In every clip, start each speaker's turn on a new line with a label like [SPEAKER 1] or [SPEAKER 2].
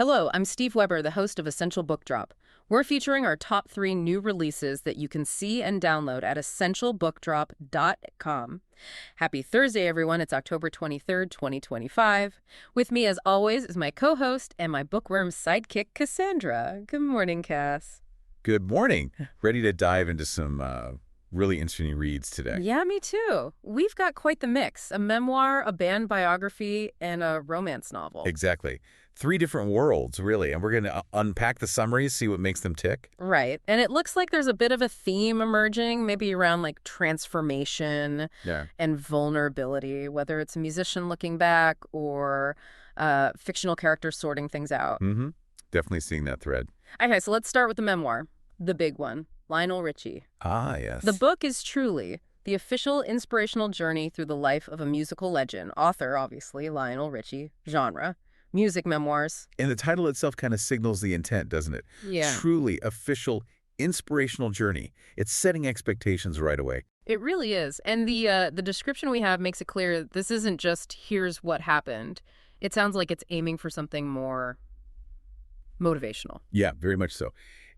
[SPEAKER 1] Hello, I'm Steve Weber, the host of Essential Book Drop. We're featuring our top 3 new releases that you can see and download at essentialbookdrop.com. Happy Thursday, everyone. It's October 23rd, 2025. With me, as always, is my co-host and my bookworm sidekick, Cassandra. Good morning, Cass.
[SPEAKER 2] Good morning. Ready to dive into some really interesting reads today.
[SPEAKER 1] Yeah, me too. We've got quite the mix. A memoir, a band biography, and a romance novel.
[SPEAKER 2] Exactly. 3 different worlds, really. And we're going to unpack the summaries, see what makes them tick.
[SPEAKER 1] Right. And it looks like there's a bit of a theme emerging, maybe around like transformation and vulnerability, whether it's a musician looking back or fictional characters sorting things out.
[SPEAKER 2] Mm-hmm. Definitely seeing that thread.
[SPEAKER 1] Okay, so let's start with the memoir, the big one, Lionel Richie.
[SPEAKER 2] Ah, yes.
[SPEAKER 1] The book is truly the official inspirational journey through the life of a musical legend. Author, obviously, Lionel Richie. Genre, music memoirs.
[SPEAKER 2] And the title itself kind of signals the intent, doesn't it?
[SPEAKER 1] Yeah.
[SPEAKER 2] Truly official, inspirational journey. It's setting expectations right away.
[SPEAKER 1] It really is. And the description we have makes it clear this isn't just here's what happened. It sounds like it's aiming for something more motivational.
[SPEAKER 2] Yeah, very much so.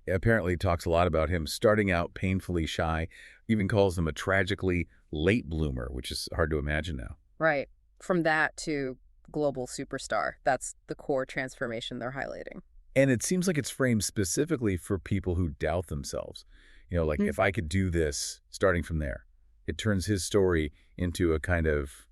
[SPEAKER 2] Apparently talks a lot about him starting out painfully shy, even calls him a tragically late bloomer, which is hard to imagine now.
[SPEAKER 1] Right. From that to global superstar. That's the core transformation they're highlighting.
[SPEAKER 2] And it seems like it's framed specifically for people who doubt themselves. You know, like, if I could do this, starting from there. It turns his story into a kind of,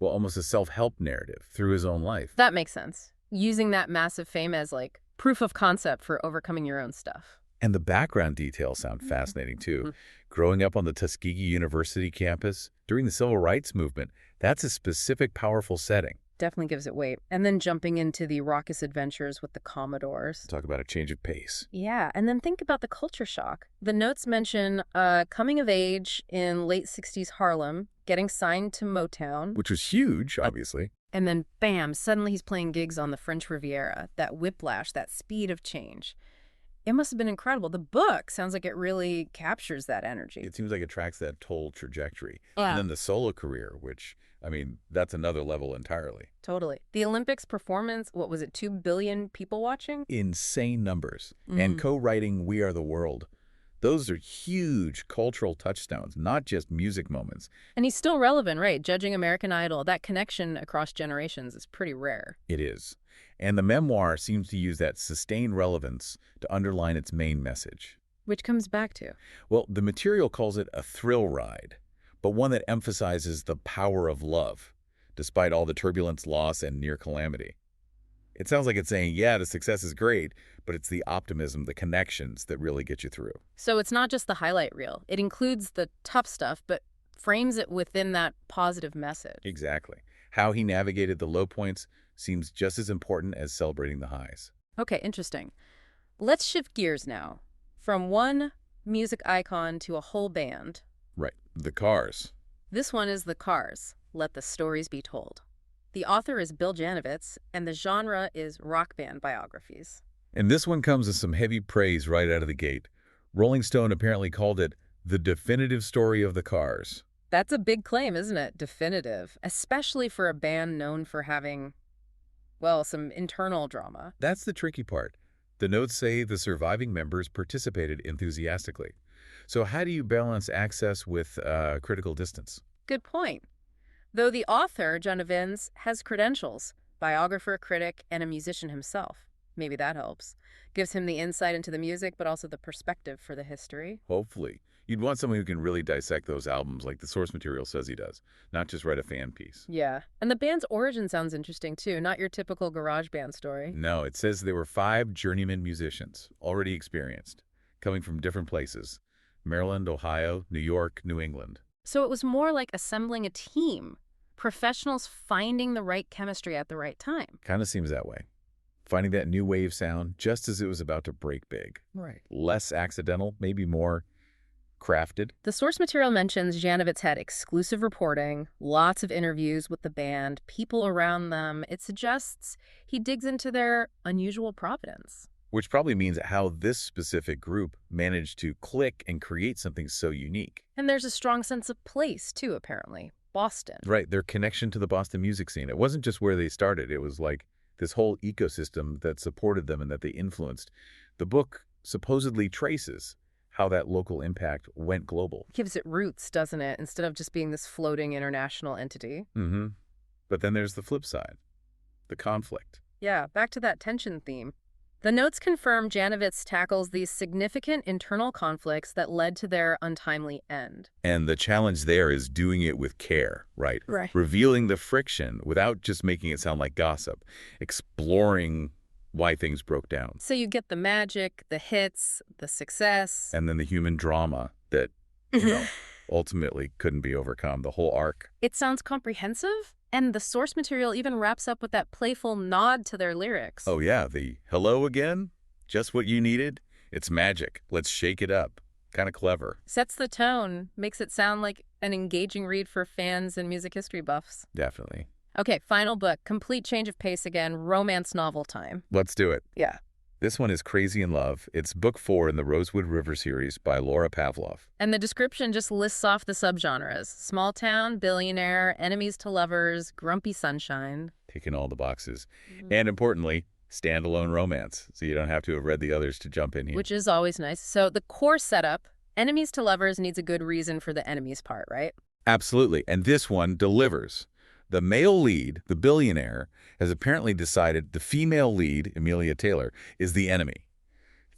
[SPEAKER 2] well, almost a self-help narrative through his own life.
[SPEAKER 1] That makes sense. Using that massive fame as, like, proof of concept for overcoming your own stuff.
[SPEAKER 2] And the background details sound fascinating, too. Growing up on the Tuskegee University campus during the Civil Rights Movement, that's a specific, powerful setting.
[SPEAKER 1] Definitely gives it weight. And then jumping into the raucous adventures with the Commodores.
[SPEAKER 2] Talk about a change of pace.
[SPEAKER 1] Yeah, and then think about the culture shock. The notes mention coming of age in late 60s Harlem, getting signed to Motown.
[SPEAKER 2] Which was huge, obviously.
[SPEAKER 1] And then, bam, suddenly he's playing gigs on the French Riviera. That whiplash, that speed of change. It must have been incredible. The book sounds like it really captures that energy.
[SPEAKER 2] It seems like it tracks that whole trajectory.
[SPEAKER 1] Yeah.
[SPEAKER 2] And then the solo career, which, I mean, that's another level entirely.
[SPEAKER 1] Totally. The Olympics performance, what was it, 2 billion people watching?
[SPEAKER 2] Insane numbers. And co-writing We Are the World. Those are huge cultural touchstones, not just music moments.
[SPEAKER 1] And he's still relevant, right? Judging American Idol, that connection across generations is pretty rare.
[SPEAKER 2] It is. And the memoir seems to use that sustained relevance to underline its main message.
[SPEAKER 1] Which comes back to?
[SPEAKER 2] Well, the material calls it a thrill ride, but one that emphasizes the power of love, despite all the turbulence, loss, and near-calamity. It sounds like it's saying, yeah, the success is great, but it's the optimism, the connections that really get you through.
[SPEAKER 1] So it's not just the highlight reel. It includes the tough stuff, but frames it within that positive message.
[SPEAKER 2] Exactly. How he navigated the low points seems just as important as celebrating the highs.
[SPEAKER 1] Okay, interesting. Let's shift gears now. From one music icon to a whole band.
[SPEAKER 2] Right. The Cars.
[SPEAKER 1] This one is The Cars. Let the stories be told. The author is Bill Janovitz, and the genre is rock band biographies.
[SPEAKER 2] And this one comes with some heavy praise right out of the gate. Rolling Stone apparently called it the definitive story of the Cars.
[SPEAKER 1] That's a big claim, isn't it? Definitive. Especially for a band known for having, well, some internal drama.
[SPEAKER 2] That's the tricky part. The notes say the surviving members participated enthusiastically. So how do you balance access with critical distance?
[SPEAKER 1] Good point. Though the author, Janovitz, has credentials, biographer, critic, and a musician himself. Maybe that helps. Gives him the insight into the music, but also the perspective for the history.
[SPEAKER 2] Hopefully. You'd want someone who can really dissect those albums like the source material says he does, not just write a fan piece.
[SPEAKER 1] Yeah. And the band's origin sounds interesting, too. Not your typical garage band story.
[SPEAKER 2] No, it says there were 5 journeyman musicians, already experienced, coming from different places. Maryland, Ohio, New York, New England.
[SPEAKER 1] So it was more like assembling a team. Professionals finding the right chemistry at the right time.
[SPEAKER 2] Kind of seems that way. Finding that new wave sound just as it was about to break big.
[SPEAKER 1] Right.
[SPEAKER 2] Less accidental, maybe more crafted.
[SPEAKER 1] The source material mentions Janovitz had exclusive reporting, lots of interviews with the band, people around them. It suggests he digs into their unusual providence.
[SPEAKER 2] Which probably means how this specific group managed to click and create something so unique.
[SPEAKER 1] And there's a strong sense of place, too, apparently. Boston.
[SPEAKER 2] Right, their connection to the Boston music scene. It wasn't just where they started. It was like this whole ecosystem that supported them and that they influenced. The book supposedly traces how that local impact went global.
[SPEAKER 1] Gives it roots, doesn't it, instead of just being this floating international entity?
[SPEAKER 2] Mm-hmm. But then there's the flip side, the conflict.
[SPEAKER 1] Yeah, back to that tension theme. The notes confirm Janowitz tackles these significant internal conflicts that led to their untimely end.
[SPEAKER 2] And the challenge there is doing it with care, right?
[SPEAKER 1] Right.
[SPEAKER 2] Revealing the friction without just making it sound like gossip, exploring why things broke down.
[SPEAKER 1] So you get the magic, the hits, the success.
[SPEAKER 2] And then the human drama that, ultimately couldn't be overcome, the whole arc.
[SPEAKER 1] It sounds comprehensive, and the source material even wraps up with that playful nod to their lyrics.
[SPEAKER 2] Oh yeah, the hello again? Just what you needed? It's magic. Let's shake it up. Kind of clever.
[SPEAKER 1] Sets the tone, makes it sound like an engaging read for fans and music history buffs.
[SPEAKER 2] Definitely.
[SPEAKER 1] Okay, final book. Complete change of pace again. Romance novel time.
[SPEAKER 2] Let's do it.
[SPEAKER 1] Yeah.
[SPEAKER 2] This one is Crazy in Love. It's book 4 in the Rosewood River series by Laura Pavlov.
[SPEAKER 1] And the description just lists off the subgenres. Small town, billionaire, enemies to lovers, grumpy sunshine.
[SPEAKER 2] Taking all the boxes. And importantly, standalone romance. So you don't have to have read the others to jump in here.
[SPEAKER 1] Which is always nice. So the core setup, enemies to lovers needs a good reason for the enemies part, right?
[SPEAKER 2] Absolutely. And this one delivers. The male lead, the billionaire, has apparently decided the female lead, Amelia Taylor, is the enemy.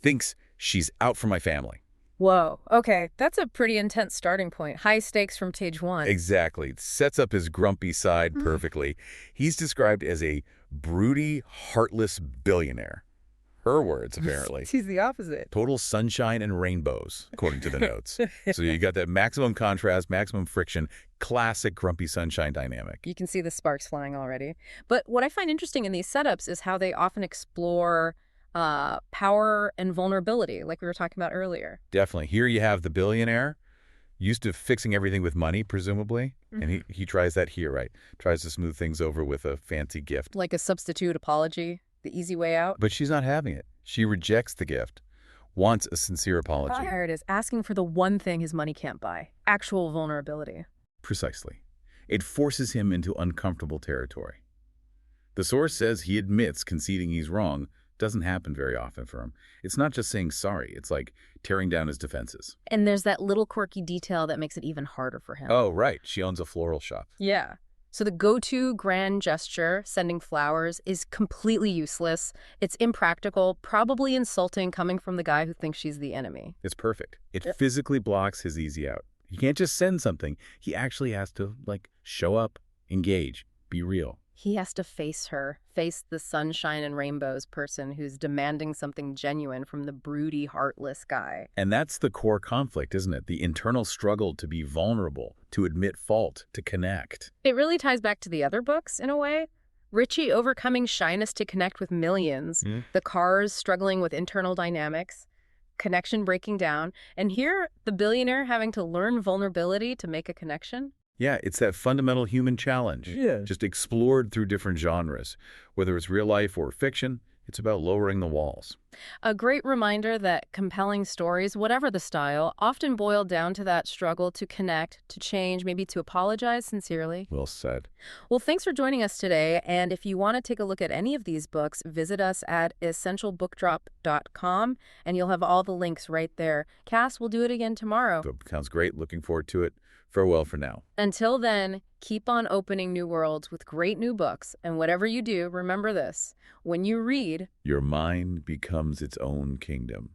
[SPEAKER 2] Thinks she's out for my family.
[SPEAKER 1] Whoa. Okay, that's a pretty intense starting point. High stakes from page 1.
[SPEAKER 2] Exactly. Sets up his grumpy side perfectly. He's described as a broody, heartless billionaire. Her words, apparently.
[SPEAKER 1] She's the opposite.
[SPEAKER 2] Total sunshine and rainbows, according to the notes. So you got that maximum contrast, maximum friction, classic grumpy sunshine dynamic.
[SPEAKER 1] You can see the sparks flying already. But what I find interesting in these setups is how they often explore power and vulnerability, like we were talking about earlier.
[SPEAKER 2] Definitely. Here you have the billionaire, used to fixing everything with money, presumably. And he tries that here, right? Tries to smooth things over with a fancy gift.
[SPEAKER 1] Like a substitute apology, the easy way out.
[SPEAKER 2] But she's not having it. She rejects the gift, wants a sincere apology.
[SPEAKER 1] There it is, asking for the one thing his money can't buy, actual vulnerability.
[SPEAKER 2] Precisely. It forces him into uncomfortable territory. The source says he admits conceding he's wrong doesn't happen very often for him. It's not just saying sorry. It's like tearing down his defenses.
[SPEAKER 1] And there's that little quirky detail that makes it even harder for him.
[SPEAKER 2] Oh, right. She owns a floral shop.
[SPEAKER 1] Yeah. So the go-to grand gesture, sending flowers, is completely useless. It's impractical, probably insulting coming from the guy who thinks she's the enemy.
[SPEAKER 2] It's perfect. It physically blocks his easy out. He can't just send something. He actually has to, show up, engage, be real.
[SPEAKER 1] He has to face her, face the sunshine and rainbows person who's demanding something genuine from the broody, heartless guy.
[SPEAKER 2] And that's the core conflict, isn't it? The internal struggle to be vulnerable, to admit fault, to connect.
[SPEAKER 1] It really ties back to the other books, in a way. Richie overcoming shyness to connect with millions, the Cars struggling with internal dynamics, connection breaking down, and here, the billionaire having to learn vulnerability to make a connection.
[SPEAKER 2] Yeah, it's that fundamental human challenge, just explored through different genres. Whether it's real life or fiction, it's about lowering the walls.
[SPEAKER 1] A great reminder that compelling stories, whatever the style, often boil down to that struggle to connect, to change, maybe to apologize sincerely.
[SPEAKER 2] Well said.
[SPEAKER 1] Well, thanks for joining us today. And if you want to take a look at any of these books, visit us at essentialbookdrop.com, and you'll have all the links right there. Cass, we'll do it again tomorrow.
[SPEAKER 2] Sounds great. Looking forward to it. Farewell for now.
[SPEAKER 1] Until then, keep on opening new worlds with great new books. And whatever you do, remember this. When you read,
[SPEAKER 2] your mind becomes its own kingdom.